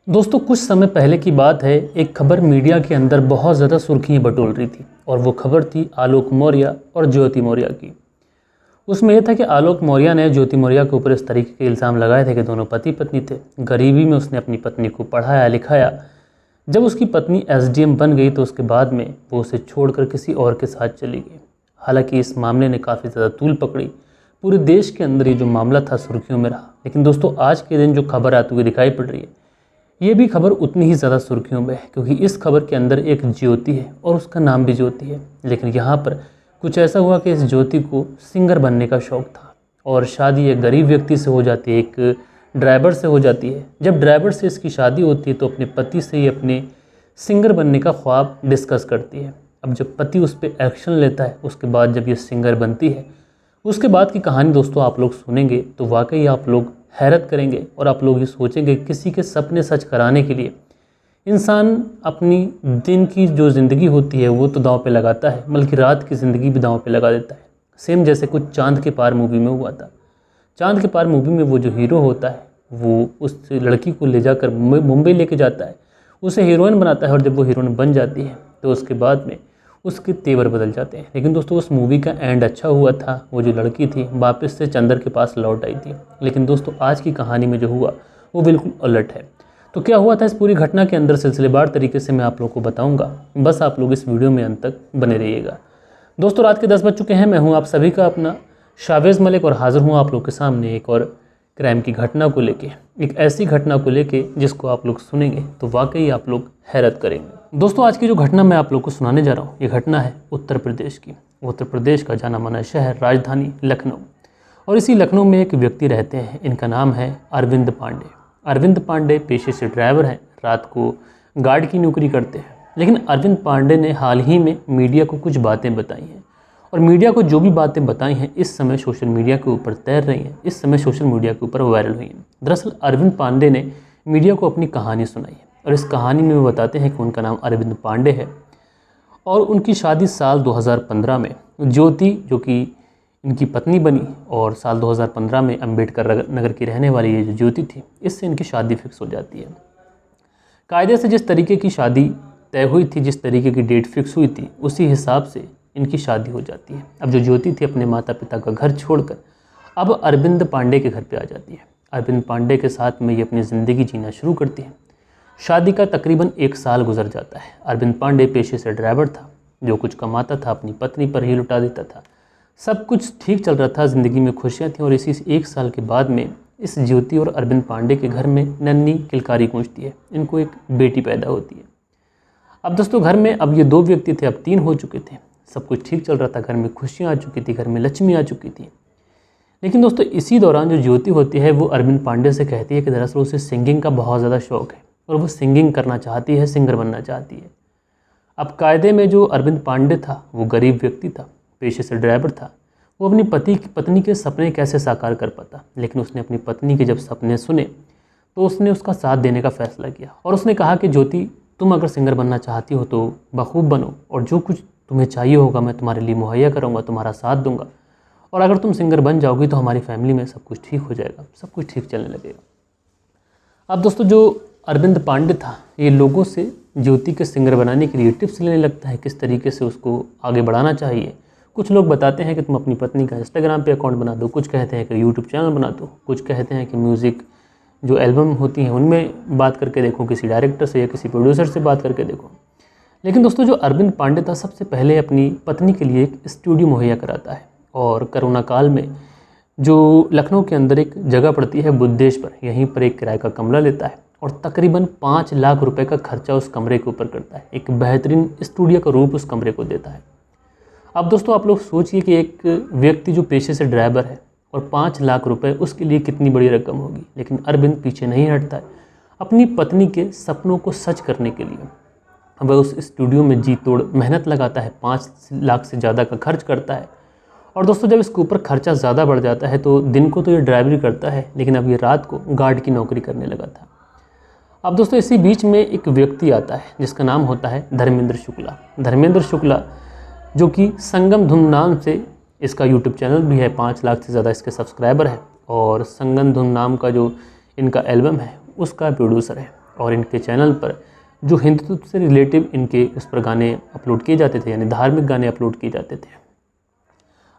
दोस्तों कुछ समय पहले की बात है, एक खबर मीडिया के अंदर बहुत ज़्यादा सुर्खियां बटोल रही थी और वो खबर थी आलोक मौर्य और ज्योति मौर्य की। उसमें यह था कि आलोक मौर्य ने ज्योति मौर्य के ऊपर इस तरीके के इल्ज़ाम लगाए थे कि दोनों पति पत्नी थे। गरीबी में उसने अपनी पत्नी को पढ़ाया लिखाया। जब उसकी पत्नी एसडीएम बन गई तो उसके बाद में वो उसे छोड़कर किसी और के साथ चली गई। हालांकि इस मामले ने काफ़ी ज़्यादा तूल पकड़ी, पूरे देश के अंदर ये जो मामला था सुर्खियों में रहा। लेकिन दोस्तों आज के दिन जो खबर आती हुई दिखाई पड़ रही है, ये भी खबर उतनी ही ज़्यादा सुर्खियों में है, क्योंकि इस खबर के अंदर एक ज्योति है और उसका नाम भी ज्योति है। लेकिन यहाँ पर कुछ ऐसा हुआ कि इस ज्योति को सिंगर बनने का शौक़ था और शादी एक गरीब व्यक्ति से हो जाती है, एक ड्राइवर से हो जाती है। जब ड्राइवर से इसकी शादी होती है तो अपने पति से ही अपने सिंगर बनने का ख्वाब डिस्कस करती है। अब जब पति उस पर एक्शन लेता है, उसके बाद जब ये सिंगर बनती है, उसके बाद की कहानी दोस्तों आप लोग सुनेंगे तो वाकई आप लोग हैरत करेंगे और आप लोग ये सोचेंगे किसी के सपने सच कराने के लिए इंसान अपनी दिन की जो ज़िंदगी होती है वो तो दांव पे लगाता है, बल्कि रात की ज़िंदगी भी दांव पे लगा देता है। सेम जैसे कुछ चांद के पार मूवी में हुआ था। चांद के पार मूवी में वो जो हीरो होता है वो उस लड़की को ले जाकर मुंबई लेके जाता है, उसे हीरोइन बनाता है और जब वो हीरोइन बन जाती है तो उसके बाद में उसके तेवर बदल जाते हैं। लेकिन दोस्तों उस मूवी का एंड अच्छा हुआ था, वो जो लड़की थी वापस से चंदर के पास लौट आई थी। लेकिन दोस्तों आज की कहानी में जो हुआ वो बिल्कुल उलट है। तो क्या हुआ था इस पूरी घटना के अंदर सिलसिलेवार तरीके से मैं आप लोगों को बताऊंगा, बस आप लोग इस वीडियो में अंत तक बने रहिएगा। दोस्तों रात के 10 बज चुके हैं, मैं हूँ आप सभी का अपना शावेज़ मलिक और हाज़िर हूँ आप लोग के सामने एक और क्राइम की घटना को लेके, एक ऐसी घटना को लेके जिसको आप लोग सुनेंगे तो वाकई आप लोग हैरत करेंगे। दोस्तों आज की जो घटना मैं आप लोग को सुनाने जा रहा हूँ, ये घटना है उत्तर प्रदेश की। उत्तर प्रदेश का जाना माना शहर, राजधानी लखनऊ, और इसी लखनऊ में एक व्यक्ति रहते हैं, इनका नाम है अरविंद पांडे। अरविंद पांडे पेशे से ड्राइवर हैं, रात को गार्ड की नौकरी करते हैं। लेकिन अरविंद पांडे ने हाल ही में मीडिया को कुछ बातें बताई हैं और मीडिया को जो भी बातें बताई हैं इस समय सोशल मीडिया के ऊपर तैर रही हैं, इस समय सोशल मीडिया के ऊपर वायरल हुई हैं। दरअसल अरविंद पांडे ने मीडिया को अपनी कहानी सुनाई है और इस कहानी में वो बताते हैं कि उनका नाम अरविंद पांडे है और उनकी शादी साल 2015 में ज्योति, जो कि इनकी पत्नी बनी, और साल 2015 में अम्बेडकर नगर की रहने वाली ये जो ज्योति थी, इससे इनकी शादी फिक्स हो जाती है। कायदे से जिस तरीके की शादी तय हुई थी, जिस तरीके की डेट फिक्स हुई थी, उसी हिसाब से इनकी शादी हो जाती है। अब जो ज्योति थी अपने माता पिता का घर छोड़कर अब अरविंद पांडे के घर पे आ जाती है। अरविंद पांडे के साथ में ये अपनी ज़िंदगी जीना शुरू करती है। शादी का तकरीबन 1 साल गुजर जाता है। अरविंद पांडे पेशे से ड्राइवर था, जो कुछ कमाता था अपनी पत्नी पर ही लुटा देता था। सब कुछ ठीक चल रहा था, ज़िंदगी में खुशियाँ थीं और इसी 1 साल के बाद में इस ज्योति और अरविंद पांडे के घर में नन्ही किलकारी गूंजती है। इनको एक बेटी पैदा होती है। अब दोस्तों घर में अब ये 2 व्यक्ति थे, अब 3 हो चुके थे। सब कुछ ठीक चल रहा था, घर में खुशियाँ आ चुकी थी, घर में लक्ष्मी आ चुकी थी। लेकिन दोस्तों इसी दौरान जो ज्योति होती है वो अरविंद पांडे से कहती है कि दरअसल उसे सिंगिंग का बहुत ज़्यादा शौक़ है और वो सिंगिंग करना चाहती है, सिंगर बनना चाहती है। अब कायदे में जो अरविंद पांडे था वो गरीब व्यक्ति था, पेशे से ड्राइवर था, वो अपनी पत्नी के सपने कैसे साकार कर पाता। लेकिन उसने अपनी पत्नी के जब सपने सुने तो उसने उसका साथ देने का फ़ैसला किया और उसने कहा कि ज्योति, तुम अगर सिंगर बनना चाहती हो तो बखूब बनो और जो कुछ तुम्हें चाहिए होगा मैं तुम्हारे लिए मुहैया करूँगा, तुम्हारा साथ दूंगा, और अगर तुम सिंगर बन जाओगी तो हमारी फैमिली में सब कुछ ठीक हो जाएगा, सब कुछ ठीक चलने लगेगा। अब दोस्तों जो अरविंद पांडे था ये लोगों से ज्योति के सिंगर बनाने के लिए टिप्स लेने लगता है, किस तरीके से उसको आगे बढ़ाना चाहिए। कुछ लोग बताते हैं कि तुम अपनी पत्नी का इंस्टाग्राम पे अकाउंट बना दो, कुछ कहते हैं कि यूट्यूब चैनल बना दो, कुछ कहते हैं कि म्यूज़िक जो एल्बम होती हैं उनमें बात करके देखो, किसी डायरेक्टर से या किसी प्रोड्यूसर से बात करके देखो। लेकिन दोस्तों जो अरविंद पांडे था सबसे पहले अपनी पत्नी के लिए एक स्टूडियो मुहैया कराता है और कोरोना काल में जो लखनऊ के अंदर एक जगह पड़ती है बुद्धेश्वर, यहीं पर एक किराए का कमरा लेता है और तकरीबन 5 लाख रुपए का खर्चा उस कमरे के ऊपर करता है। एक बेहतरीन स्टूडियो का रूप उस कमरे को देता है। अब दोस्तों आप लोग सोचिए कि एक व्यक्ति जो पेशे से ड्राइवर है और 5 लाख रुपए उसके लिए कितनी बड़ी रकम होगी। लेकिन अरविंद पीछे नहीं हटता है, अपनी पत्नी के सपनों को सच करने के लिए वह उस स्टूडियो में जी तोड़ मेहनत लगाता है, 5 लाख से ज़्यादा का खर्च करता है। और दोस्तों जब इसके ऊपर खर्चा ज़्यादा बढ़ जाता है तो दिन को तो ये ड्राइवरी करता है, लेकिन अब ये रात को गार्ड की नौकरी करने लगा था। अब दोस्तों इसी बीच में एक व्यक्ति आता है जिसका नाम होता है धर्मेंद्र शुक्ला। धर्मेंद्र शुक्ला जो कि संगम धुन नाम से इसका यूट्यूब चैनल भी है, 5 लाख से ज़्यादा इसके सब्सक्राइबर है और संगम धुन नाम का जो इनका एल्बम है उसका प्रोड्यूसर है। और इनके चैनल पर जो हिंदुत्व से रिलेटिव इनके उस पर गाने अपलोड किए जाते थे, यानी धार्मिक गाने अपलोड किए जाते थे।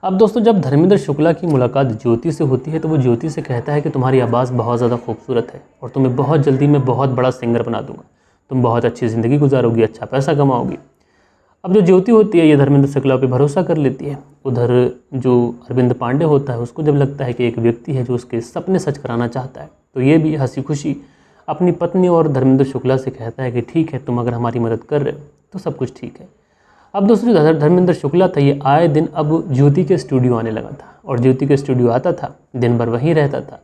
अब दोस्तों जब धर्मेंद्र शुक्ला की मुलाकात ज्योति से होती है तो वो ज्योति से कहता है कि तुम्हारी आवाज़ बहुत ज़्यादा खूबसूरत है और तुम्हें बहुत जल्दी मैं बहुत बड़ा सिंगर बना दूंगा, तुम बहुत अच्छी ज़िंदगी गुजारोगी, अच्छा पैसा कमाओगी। अब जो ज्योति होती है ये धर्मेंद्र शुक्ला पे भरोसा कर लेती है। उधर जो अरविंद पांडे होता है उसको जब लगता है कि एक व्यक्ति है जो उसके सपने सच कराना चाहता है, तो ये भी हंसी खुशी अपनी पत्नी और धर्मेंद्र शुक्ला से कहता है कि ठीक है, तुम अगर हमारी मदद कर रहे हो तो सब कुछ ठीक है। अब दूसरी धर्मेंद्र शुक्ला था ये आए दिन अब ज्योति के स्टूडियो आने लगा था और ज्योति के स्टूडियो आता था, दिन भर वहीं रहता था।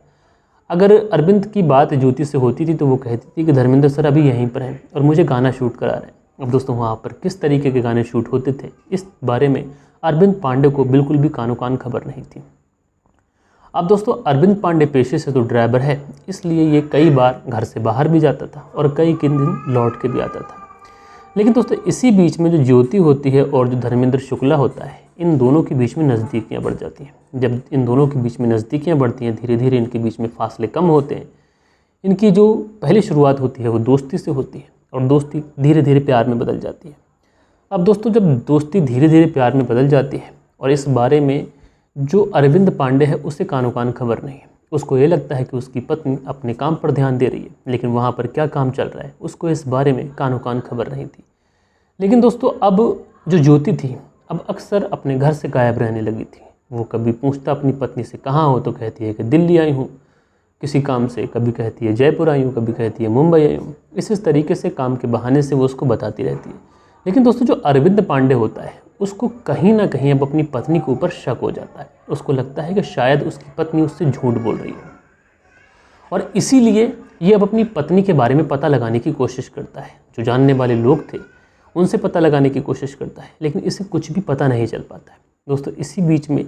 अगर अरविंद की बात ज्योति से होती थी तो वो कहती थी कि धर्मेंद्र सर अभी यहीं पर हैं और मुझे गाना शूट करा रहे हैं। अब दोस्तों वहाँ पर किस तरीके के गाने शूट होते थे इस बारे में अरविंद पांडे को बिल्कुल भी कानो कान खबर नहीं थी। अब दोस्तों अरविंद पांडे पेशे से तो ड्राइवर है, इसलिए ये कई बार घर से बाहर भी जाता था और कई दिन लौट के भी आता था। लेकिन दोस्तों इसी बीच में जो ज्योति होती है और जो धर्मेंद्र शुक्ला होता है, इन दोनों के बीच में नज़दीकियाँ बढ़ जाती हैं। जब इन दोनों के बीच में नज़दीकियाँ बढ़ती हैं, धीरे धीरे इनके बीच में फासले कम होते हैं। इनकी जो पहली शुरुआत होती है वो दोस्ती से होती है और दोस्ती धीरे धीरे प्यार में बदल जाती है। अब दोस्तों जब दोस्ती धीरे धीरे प्यार में बदल जाती है और इस बारे में जो अरविंद पांडे है उसे कानो कान खबर नहीं है, उसको ये लगता है कि उसकी पत्नी अपने काम पर ध्यान दे रही है, लेकिन वहाँ पर क्या काम चल रहा है उसको इस बारे में कानो कान खबर नहीं थी। लेकिन दोस्तों अब जो ज्योति थी अब अक्सर अपने घर से गायब रहने लगी थी। वो कभी पूछता अपनी पत्नी से कहाँ हो तो कहती है कि दिल्ली आई हूँ किसी काम से, कभी कहती है जयपुर आई हूँ, कभी कहती है मुंबई आई हूँ। इस तरीके से काम के बहाने से वो उसको बताती रहती है। लेकिन दोस्तों जो अरविंद पांडे होता है उसको कहीं ना कहीं अब अपनी पत्नी के ऊपर शक हो जाता है। उसको लगता है कि शायद उसकी पत्नी उससे झूठ बोल रही है और इसीलिए ये अब अपनी पत्नी के बारे में पता लगाने की कोशिश करता है। जो जानने वाले लोग थे उनसे पता लगाने की कोशिश करता है, लेकिन इसे कुछ भी पता नहीं चल पाता है। दोस्तों इसी बीच में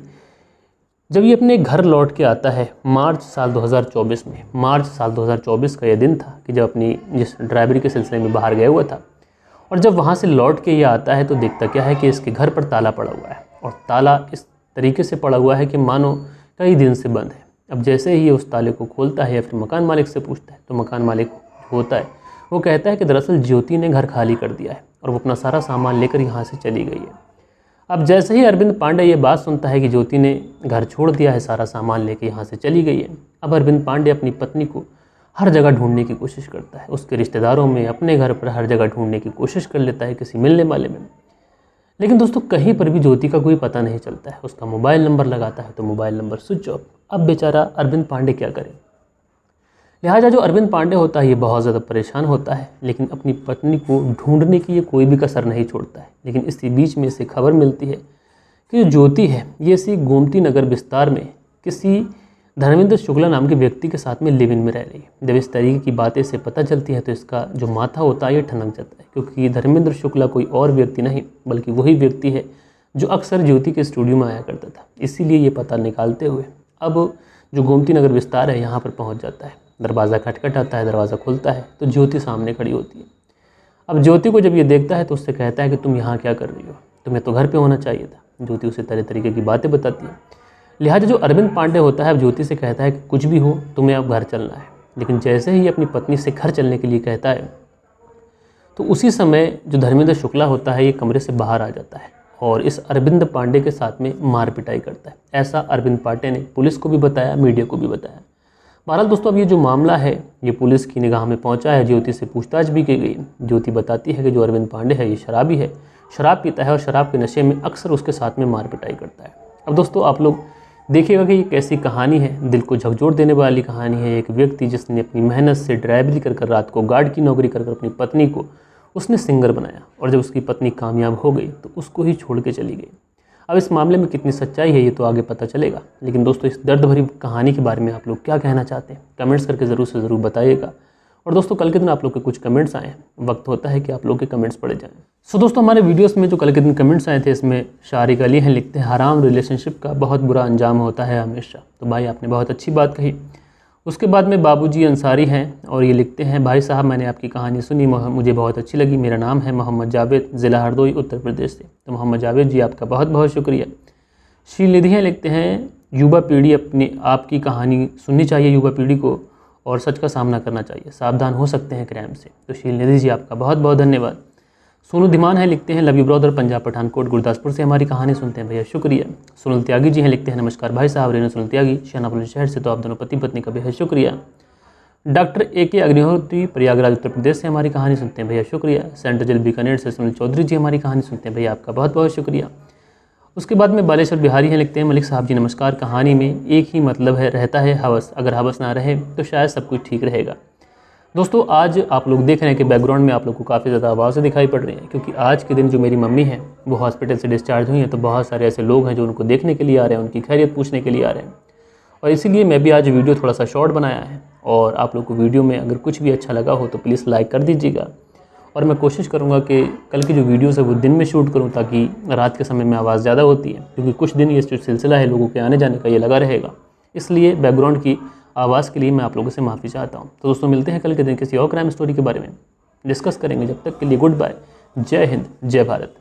जब ये अपने घर लौट के आता है मार्च साल 2024 में, मार्च साल 2024 का यह दिन था कि जब अपनी जिस ड्राइवरी के सिलसिले में बाहर गया हुआ था और जब वहाँ से लौट के ये आता है तो देखता क्या है कि इसके घर पर ताला पड़ा हुआ है और ताला इस तरीके से पड़ा हुआ है कि मानो कई दिन से बंद है। अब जैसे ही ये उस ताले को खोलता है या फिर मकान मालिक से पूछता है तो मकान मालिक होता है वो कहता है कि दरअसल ज्योति ने घर खाली कर दिया है और वो अपना सारा सामान लेकर यहाँ से चली गई है। अब जैसे ही अरविंद पांडे ये बात सुनता है कि ज्योति ने घर छोड़ दिया है, सारा सामान लेकर यहाँ से चली गई है, अब अरविंद पांडे अपनी पत्नी को हर जगह ढूंढने की कोशिश करता है। उसके रिश्तेदारों में, अपने घर पर हर जगह ढूंढने की कोशिश कर लेता है किसी मिलने वाले में। लेकिन दोस्तों कहीं पर भी ज्योति का कोई पता नहीं चलता है। उसका मोबाइल नंबर लगाता है तो मोबाइल नंबर स्विच ऑफ। अब बेचारा अरविंद पांडे क्या करे। लिहाजा जो अरविंद पांडे होता है ये बहुत ज़्यादा परेशान होता है, लेकिन अपनी पत्नी को ढूंढने की ये कोई भी कसर नहीं छोड़ता है। लेकिन इसी बीच में इसे खबर मिलती है कि जो ज्योति है ये इसी गोमती नगर विस्तार में किसी धर्मेंद्र शुक्ला नाम के व्यक्ति के साथ में लिव इन में रह रही है। जब इस तरीके की बातें इसे पता चलती है तो इसका जो माथा होता है ये ठनक जाता है, क्योंकि धर्मेंद्र शुक्ला कोई और व्यक्ति नहीं बल्कि वही व्यक्ति है जो अक्सर ज्योति के स्टूडियो में आया करता था। इसीलिए ये पता निकालते हुए अब जो गोमती नगर विस्तार है यहाँ पर पहुँच जाता है। दरवाज़ा खटखटाता है, दरवाज़ा खुलता है तो ज्योति सामने खड़ी होती है। अब ज्योति को जब ये देखता है तो उससे कहता है कि तुम यहाँ क्या कर रही हो, तुम्हें तो घर पे होना चाहिए था। ज्योति उसे तरह तरीके की बातें बताती है। लिहाजा जो अरविंद पांडे होता है अब ज्योति से कहता है कि कुछ भी हो तुम्हें अब घर चलना है। लेकिन जैसे ही अपनी पत्नी से घर चलने के लिए कहता है तो उसी समय जो धर्मेंद्र शुक्ला होता है ये कमरे से बाहर आ जाता है और इस अरविंद पांडे के साथ में मार पिटाई करता है। ऐसा अरविंद पांडे ने पुलिस को भी बताया, मीडिया को भी बताया। बहरहाल दोस्तों अब ये जो मामला है ये पुलिस की निगाह में पहुंचा है। ज्योति से पूछताछ भी की गई। ज्योति बताती है कि जो अरविंद पांडे है ये शराबी है, शराब पीता है और शराब के नशे में अक्सर उसके साथ में मार पिटाई करता है। अब दोस्तों आप लोग देखिएगा कि ये कैसी कहानी है, दिल को झकझोर देने वाली कहानी है। एक व्यक्ति जिसने अपनी मेहनत से ड्राइवरी कर रात को गार्ड की नौकरी कर अपनी पत्नी को उसने सिंगर बनाया और जब उसकी पत्नी कामयाब हो गई तो उसको ही छोड़ के चली गई। अब इस मामले में कितनी सच्चाई है ये तो आगे पता चलेगा। लेकिन दोस्तों इस दर्द भरी कहानी के बारे में आप लोग क्या कहना चाहते हैं कमेंट्स करके ज़रूर से ज़रूर बताइएगा। और दोस्तों कल के दिन आप लोग के कुछ कमेंट्स आए, वक्त होता है कि आप लोग के कमेंट्स पढ़े जाएं। सो दोस्तों हमारे वीडियोस में जो कल के दिन कमेंट्स आए थे इसमें शारिक अली हैं, लिखते हैं हराम रिलेशनशिप का बहुत बुरा अंजाम होता है हमेशा। तो भाई आपने बहुत अच्छी बात कही। उसके बाद में बाबूजी अंसारी हैं और ये लिखते हैं भाई साहब मैंने आपकी कहानी सुनी, मुझे बहुत अच्छी लगी। मेरा नाम है मोहम्मद जावेद, ज़िला हरदोई, उत्तर प्रदेश से। तो मोहम्मद जावेद जी आपका बहुत बहुत शुक्रिया। श्रीनिधि हैं लिखते हैं युवा पीढ़ी अपनी आपकी कहानी सुननी चाहिए युवा पीढ़ी को और सच का सामना करना चाहिए, सावधान हो सकते हैं क्राइम से। तो शील निधि जी आपका बहुत बहुत धन्यवाद। सोनू धीमान है, लिखते हैं love you brother, Punjab Pathankot Gurdaspur से हमारी कहानी सुनते हैं भैया, शुक्रिया। सुनील त्यागी जी हैं, लिखते हैं नमस्कार भाई साहब, रेणु सुनील त्यागी शाहनापुर शहर से, तो आप दोनों पति पत्नी का बेहद शुक्रिया। डॉक्टर AK अग्निहोत्री प्रयागराज उत्तर प्रदेश से हमारी कहानी सुनते हैं भैया, शुक्रिया। सेंट जेल बीकानेर से सुनील चौधरी जी हमारी कहानी सुनते हैं भैया, आपका बहुत बहुत शुक्रिया। उसके बाद में बालेश्वर बिहारी हैं, लिखते हैं मलिक साहब जी नमस्कार, कहानी में एक ही मतलब है रहता है हवस, अगर हवस ना रहे तो शायद सब कुछ ठीक रहेगा। दोस्तों आज आप लोग देख रहे हैं कि बैकग्राउंड में आप लोग को काफ़ी ज़्यादा आवाज़ें दिखाई पड़ रही हैं, क्योंकि आज के दिन जो मेरी मम्मी है वो हॉस्पिटल से डिस्चार्ज हुई हैं, तो बहुत सारे ऐसे लोग हैं जो उनको देखने के लिए आ रहे हैं, उनकी खैरियत पूछने के लिए आ रहे हैं, और इसीलिए मैं भी आज वीडियो थोड़ा सा शॉर्ट बनाया है। और आप लोग को वीडियो में अगर कुछ भी अच्छा लगा हो तो प्लीज़ लाइक कर दीजिएगा, और मैं कोशिश करूँगा कि कल की जो वीडियोज़ है वो दिन में शूट करूँ, ताकि रात के समय में आवाज़ ज़्यादा होती है, क्योंकि कुछ दिन ये जो सिलसिला है लोगों के आने जाने का ये लगा रहेगा, इसलिए बैकग्राउंड की आवाज़ के लिए मैं आप लोगों से माफ़ी चाहता हूँ। तो दोस्तों मिलते हैं कल के दिन किसी और क्राइम स्टोरी के बारे में डिस्कस करेंगे, जब तक के लिए गुड बाय, जय हिंद, जय भारत।